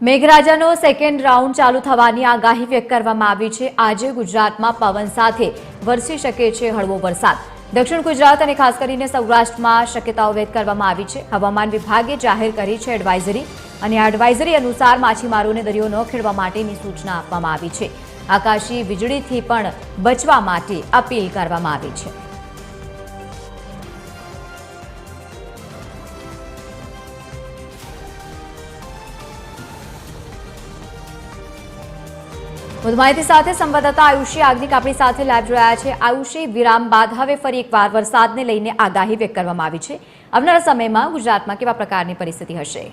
મેઘરાજાનો second round ચાલુ થવાની આગાહી વ્યક્ત કરવામાં આવી છે। આજે ગુજરાતમાં પવન સાથે વરસી શકે છે હળવો વરસાદ। દક્ષિણ ગુજરાત અને ખાસ કરીને સૌરાષ્ટ્રમાં શક્યતાઓ વ્યક્ત કરવામાં આવી છે। હવામાન વિભાગે જાહેર કરી છે એડવાઇઝરી અને આ એડવાઇઝરી અનુસાર માછીમારોને દરિયો ન ખેડવા માટેની સૂચના આપવામાં આવી છે। આકાશી વીજળીથી પણ બચવા માટે અપીલ કરવામાં આવી છે। વધુ માહિતી સાથે સંવાદદાતા આયુષી આગનિક આપણી સાથે લાઈવ જોડાયા છે। આયુષી, વિરામ બાદ હવે ફરી એકવાર વરસાદને લઈને આગાહી વ્યક્ત કરવામાં આવી છે। આવનારા સમયમાં ગુજરાતમાં કેવા પ્રકારની પરિસ્થિતિ હશે?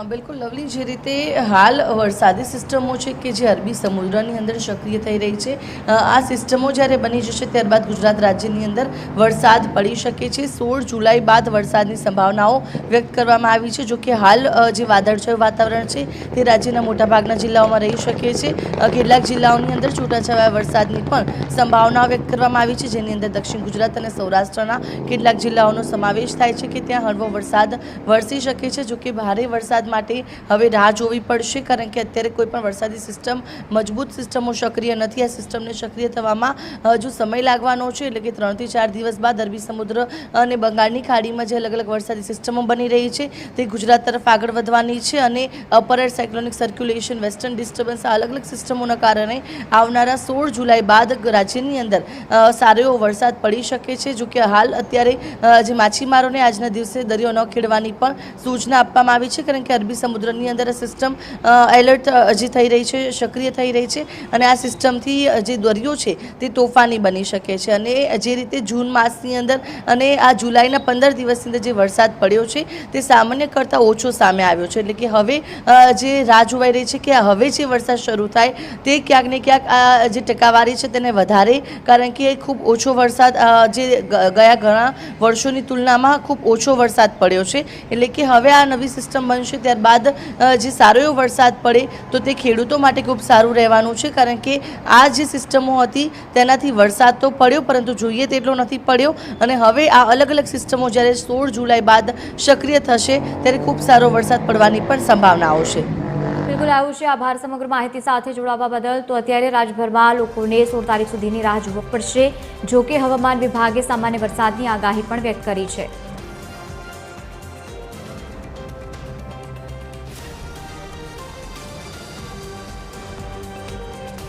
બિલકુલ લવલી, જે રીતે હાલ વરસાદી સિસ્ટમો છે કે જે અરબી સમુદ્રની અંદર સક્રિય થઈ રહી છે, આ સિસ્ટમો જ્યારે બની જશે ત્યારબાદ ગુજરાત રાજ્યની અંદર વરસાદ પડી શકે છે। 16 જુલાઈ બાદ વરસાદની સંભાવનાઓ વ્યક્ત કરવામાં આવી છે। જો કે હાલ જે વાદળછાયું વાતાવરણ છે તે રાજ્યના મોટાભાગના જિલ્લાઓમાં રહી શકે છે। કેટલાક જિલ્લાઓની અંદર છૂટાછવાયા વરસાદની પણ સંભાવનાઓ વ્યક્ત કરવામાં આવી છે, જેની અંદર દક્ષિણ ગુજરાત અને સૌરાષ્ટ્રના કેટલાક જિલ્લાઓનો સમાવેશ થાય છે કે ત્યાં હળવો વરસાદ વરસી શકે છે। જો કે ભારે વરસાદ માટે હવે રાહ જોવી પડશે, કારણ કે અત્યારે કોઈ પણ વરસાદી સિસ્ટમ, મજબૂત સિસ્ટમો સક્રિય નથી। આ સિસ્ટમને સક્રિય થવામાં હજુ સમય લાગવાનો છે, એટલે કે 3 થી 4 દિવસ બાદ અરબી સમુદ્ર અને બંગાળની ખાડીમાં જે અલગ અલગ વરસાદી સિસ્ટમો બની રહી છે તે ગુજરાત તરફ આગળ વધવાની છે અને upper air cyclonic circulation, western disturbance, અલગ અલગ સિસ્ટમોના કારણે આવનારા 16 જુલાઈ બાદ રાજ્યની અંદર સારો એવો વરસાદ પડી શકે છે। જો કે હાલ અત્યારે જે માછીમારોને આજના દિવસે દરિયો ન ખેડવાની પણ સૂચના આપવામાં આવી છે, કારણ કે અરબી સમુદ્રની અંદર સિસ્ટમ એલર્ટ હજી થઈ રહી છે, સક્રિય થઈ રહી છે અને આ સિસ્ટમથી જે દરિયો છે તે તોફાની બની શકે છે। અને જે રીતે જૂન માસની અંદર અને આ જુલાઈના 15 દિવસની અંદર જે વરસાદ પડ્યો છે તે સામાન્ય કરતાં ઓછો સામે આવ્યો છે, એટલે કે હવે જે રાહ જોવાઈ રહી છે કે હવે જે વરસાદ શરૂ થાય તે ક્યાંક ને ક્યાંક આ જે ટકાવારી છે તેને વધારે, કારણ કે ખૂબ ઓછો વરસાદ જે ગયા ઘણા વર્ષોની તુલનામાં ખૂબ ઓછો વરસાદ પડ્યો છે, એટલે કે હવે આ નવી સિસ્ટમ બનશે ત્યારબાદ જે સારો એવો વરસાદ પડે તો તે ખેડૂતો માટે ખૂબ સારું રહેવાનું છે, કારણ કે આ જે સિસ્ટમો હતી તેનાથી વરસાદ તો પડ્યો પરંતુ જોઈએ તેટલો નથી પડ્યો અને હવે આ અલગ અલગ સિસ્ટમો જ્યારે 16 જુલાઈ બાદ સક્રિય થશે ત્યારે ખૂબ સારો વરસાદ પડવાની પણ સંભાવનાઓ છે। બિલકુલ આયુષી, આભાર સમગ્ર માહિતી સાથે જોડાવા બદલ। તો અત્યારે રાજ્યભરમાં લોકોને 16 તારીખ સુધીની રાહ જોવી પડશે। જો કે હવામાન વિભાગે સામાન્ય વરસાદની આગાહી પણ વ્યક્ત કરી છે।